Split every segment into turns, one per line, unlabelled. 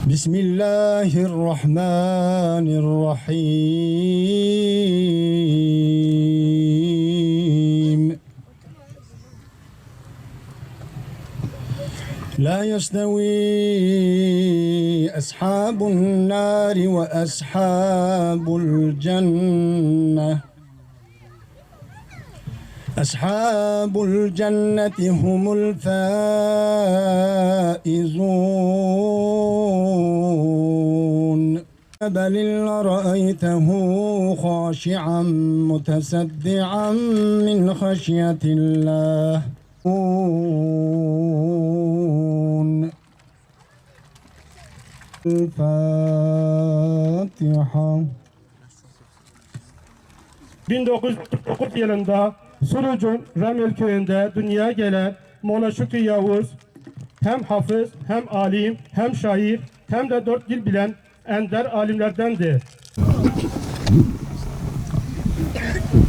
Bismillahirrahmanirrahim. La yestavi ashabun nari ve ashabul cenneh. Ashabul cenneti humul faizun. بل رأيته خاشعا متصدعا من خشية الله. الفاتحة.
1949 yılında Suruc'un Ramel köyünde dünyaya gelen Molla Şükrü Yavuz hem hafız, hem alim, hem şair, hem de 4 dil bilen ender alimlerdendi.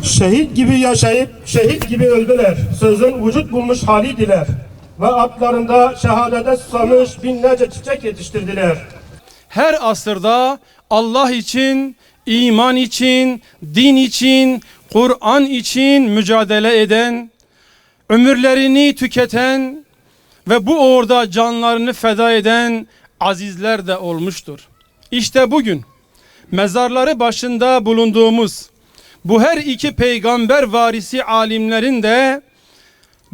Şehit gibi yaşayıp şehit gibi öldüler. Sözün vücut bulmuş haliydiler. Ve atlarında şehadete susamış binlerce çiçek yetiştirdiler.
Her asırda Allah için, iman için, din için, Kur'an için mücadele eden, ömürlerini tüketen ve bu uğurda canlarını feda eden azizler de olmuştur. İşte bugün mezarları başında bulunduğumuz bu her iki peygamber varisi alimlerin de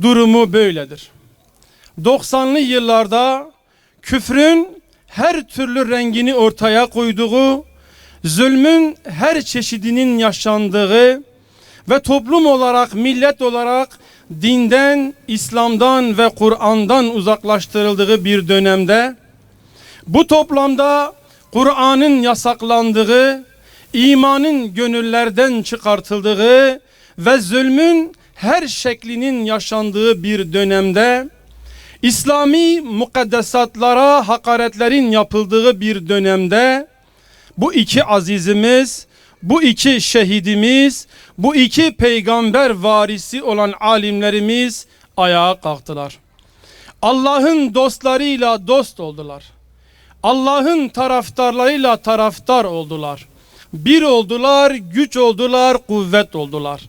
durumu böyledir. 90'lı yıllarda küfrün her türlü rengini ortaya koyduğu, zulmün her çeşidinin yaşandığı ve toplum olarak, millet olarak dinden, İslam'dan ve Kur'an'dan uzaklaştırıldığı bir dönemde bu toplamda Kur'an'ın yasaklandığı, imanın gönüllerden çıkartıldığı ve zulmün her şeklinin yaşandığı bir dönemde, İslami mukaddesatlara hakaretlerin yapıldığı bir dönemde bu iki azizimiz, bu iki şehidimiz, bu iki peygamber varisi olan alimlerimiz ayağa kalktılar. Allah'ın dostlarıyla dost oldular. Allah'ın taraftarlarıyla taraftar oldular. Bir oldular, güç oldular, kuvvet oldular.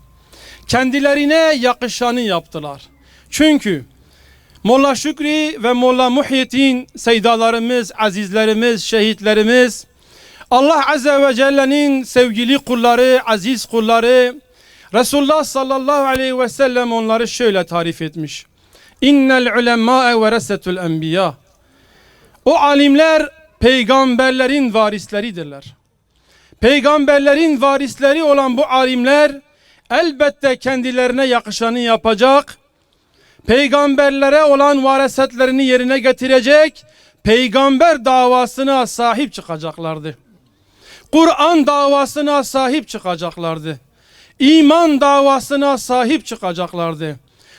Kendilerine yakışanı yaptılar. Çünkü Molla Şükrü ve Molla Muhyiddin seydalarımız, azizlerimiz, şehitlerimiz, Allah Azze ve Celle'nin sevgili kulları, aziz kulları, Resulullah sallallahu aleyhi ve sellem onları şöyle tarif etmiş. İnnel ulemâe veresetul enbiya. O alimler peygamberlerin varisleridirler. Peygamberlerin varisleri olan bu alimler elbette kendilerine yakışanı yapacak, peygamberlere olan varasetlerini yerine getirecek, peygamber davasına sahip çıkacaklardı. Kur'an davasına sahip çıkacaklardı. İman davasına sahip çıkacaklardı.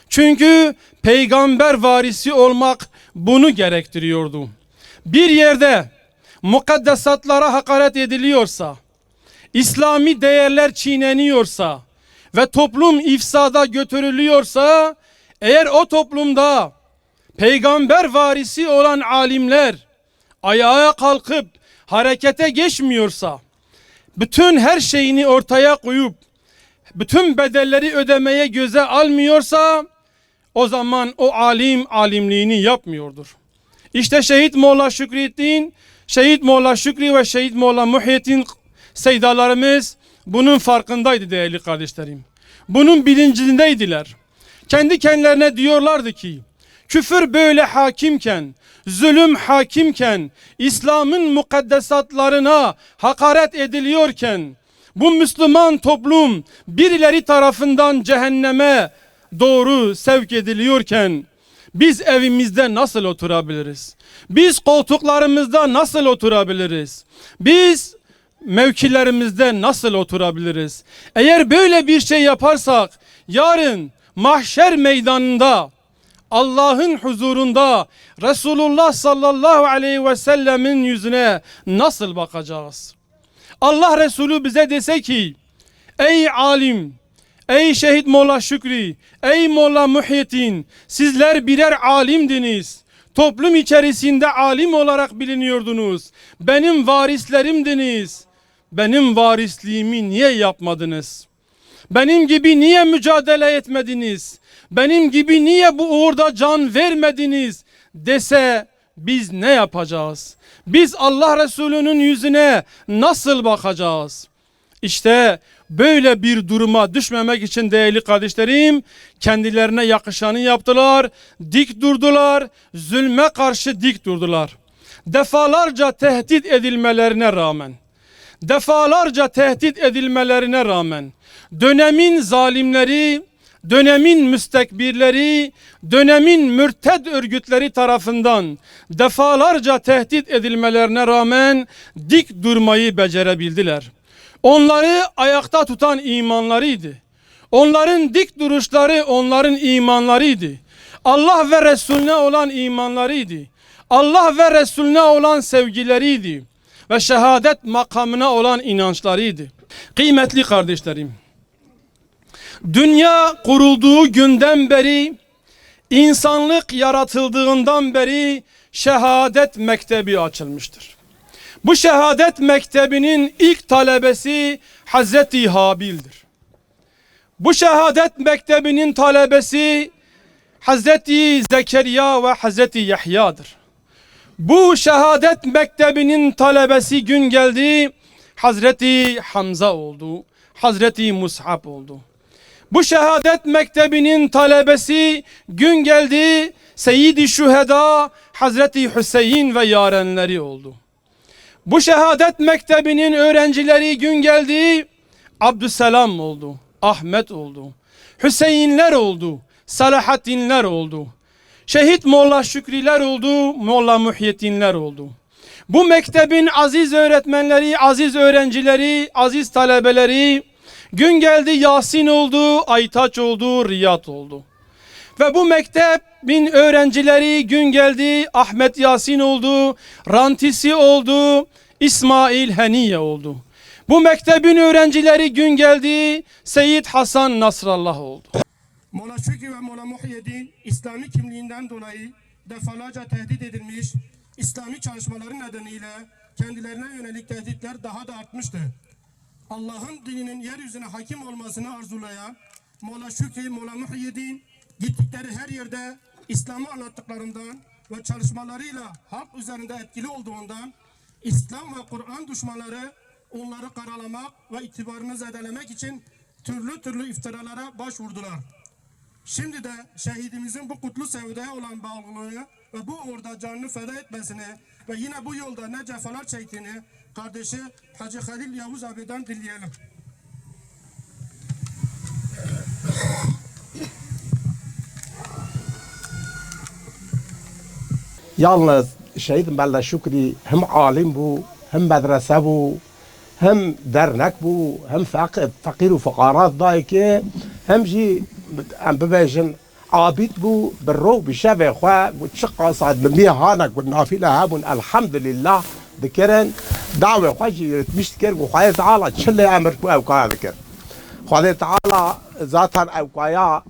Çünkü peygamber varisi olmak bunu gerektiriyordu. Bir yerde mukaddesatlara hakaret ediliyorsa, İslami değerler çiğneniyorsa ve toplum ifsada götürülüyorsa, eğer o toplumda peygamber varisi olan alimler ayağa kalkıp harekete geçmiyorsa, bütün her şeyini ortaya koyup bütün bedelleri ödemeye göze almıyorsa, o zaman o alim alimliğini yapmıyordur. İşte Şehit Molla Şükrüddin, Şehit Molla Şükrü ve Şehit Molla Muhyiddin seydalarımız bunun farkındaydı değerli kardeşlerim. Bunun bilincindeydiler. Kendi kendilerine diyorlardı ki, küfür böyle hakimken, zulüm hakimken, İslam'ın mukaddesatlarına hakaret ediliyorken, bu Müslüman toplum birileri tarafından cehenneme doğru sevk ediliyorken, biz evimizde nasıl oturabiliriz? Biz koltuklarımızda nasıl oturabiliriz? Biz mevkilerimizde nasıl oturabiliriz? Eğer böyle bir şey yaparsak, yarın mahşer meydanında, Allah'ın huzurunda Resulullah sallallahu aleyhi ve sellemin yüzüne nasıl bakacağız? Allah Resulü bize dese ki, ey alim, ey Şehit Molla Şükrü, ey Molla Muhyiddin, sizler birer alimdiniz. Toplum içerisinde alim olarak biliniyordunuz. Benim varislerimdiniz. Benim varisliğimi niye yapmadınız? Benim gibi niye mücadele etmediniz? Benim gibi niye bu uğurda can vermediniz dese biz ne yapacağız? Biz Allah Resulü'nün yüzüne nasıl bakacağız? İşte böyle bir duruma düşmemek için değerli kardeşlerim, kendilerine yakışanı yaptılar, dik durdular, zulme karşı dik durdular. Defalarca tehdit edilmelerine rağmen, dönemin zalimleri, dönemin müstekbirleri, dönemin mürted örgütleri tarafından defalarca tehdit edilmelerine rağmen dik durmayı becerebildiler. Onları ayakta tutan imanlarıydı. Onların dik duruşları onların imanlarıydı. Allah ve Resulüne olan imanlarıydı. Allah ve Resulüne olan sevgileriydi. Ve şehadet makamına olan inançlarıydı. Kıymetli kardeşlerim, dünya kurulduğu günden beri, insanlık yaratıldığından beri şehadet mektebi açılmıştır. Bu şehadet mektebinin ilk talebesi Hazreti Habil'dir. Bu şehadet mektebinin talebesi Hazreti Zekeriya ve Hazreti Yahya'dır. Bu şehadet mektebinin talebesi gün geldi, Hazreti Hamza oldu, Hazreti Mus'ab oldu. Bu şehadet mektebinin talebesi gün geldi, Seyyid-i Şüheda, Hazreti Hüseyin ve yarenleri oldu. Bu şehadet mektebinin öğrencileri gün geldi, Abdüselam oldu, Ahmet oldu, Hüseyinler oldu, Salahaddinler oldu. Şehit Molla Şükriler oldu, Molla Muhyiddinler oldu. Bu mektebin aziz öğretmenleri, aziz öğrencileri, aziz talebeleri gün geldi Yasin oldu, Aytaç oldu, Riyad oldu. Ve bu mektebin öğrencileri gün geldi Ahmet Yasin oldu, Rantisi oldu, İsmail Heniye oldu. Bu mektebin öğrencileri gün geldi Seyyid Hasan Nasrallah oldu.
Molla Şükrü ve Molla Muhyiddin İslami kimliğinden dolayı defalarca tehdit edilmiş, İslami çalışmaları nedeniyle kendilerine yönelik tehditler daha da artmıştı. Allah'ın dininin yeryüzüne hakim olmasını arzulayan Molla Şükrü, Molla Muhyiddin gittikleri her yerde İslam'ı anlattıklarından ve çalışmalarıyla halk üzerinde etkili olduğundan İslam ve Kur'an düşmanları onları karalamak ve itibarını zedelemek için türlü iftiralara başvurdular. Şimdi de şehidimizin bu kutlu sevdaya olan bağlılığını ve bu uğurda canını feda etmesini ve yine bu yolda ne cefalar çektiğini kardeşi Hacı Halil Yavuz abi'den dileyelim.
Yalnız Şehit Molla Şükrü hem alim bu, hem medrese bu, hem dernek bu, hem fakir ve fukarat dahi ki hem jî bibêjin abid bu birro bi şevê xwe û çi qasad bi hanek û nafile hebûn elhamdülillah dikirin dawê xwe jî yirtmiş dikir û Xwedê Teala çilê emir ku ewkaya dikir. Xwedê Teala zaten ewkaya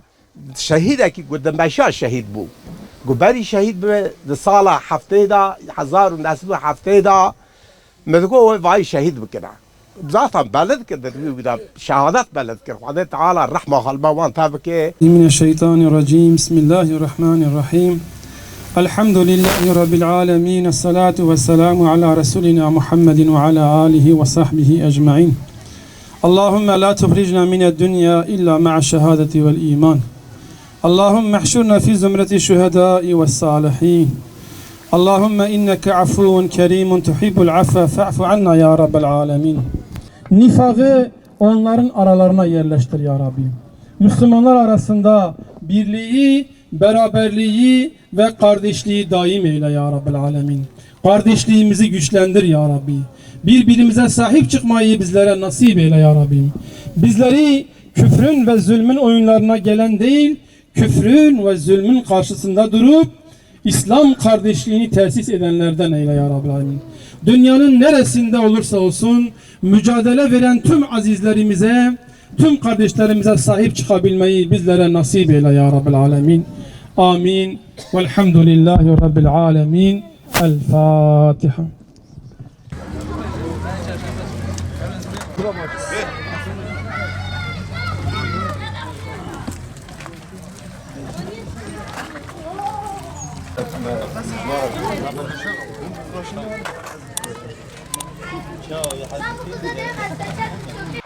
şehîdekî ku dimeşa şehîd bû. Berî şehîd bi di sala heftê da 1907 da me digo wê vayî şehîd bikire. Zaten belli dikir di şehadet belli dikir. Xwedê Teala rehma xelme wan te bike.
Mineşşeytanirracim. Bismillahirrahmanirrahim. Elhamdülillahi Rabbil alemin. Esselatu vesselamu ala Resulina Muhammedin ve ala alihi ve sahbihi ecmain. Allahümme la tuhricna mined dünya illa ma'a şehadeti vel iman. Allahümme ihşurna fi zümreti şühedai ve salihin. Allahümme inneke afuvun kerimun tuhibbul affe fa'fu anna ya Rabbel alemin.
Nifağı onların aralarına yerleştir ya Rabbi. Müslümanlar arasında birliği, beraberliği ve kardeşliği daim eyle ya Rabbel alemin. Kardeşliğimizi güçlendir ya Rabbi. Birbirimize sahip çıkmayı bizlere nasip eyle ya Rabbim. Bizleri küfrün ve zulmün oyunlarına gelen değil, küfrün ve zulmün karşısında durup İslam kardeşliğini tesis edenlerden eyle ya Rabbi alemin. Dünyanın neresinde olursa olsun mücadele veren tüm azizlerimize
tüm kardeşlerimize sahip çıkabilmeyi bizlere nasip eyle ya Rabbel Alemin. Amin. Velhamdülillahi Rabbil Alemin. El Fatiha.
Vamos a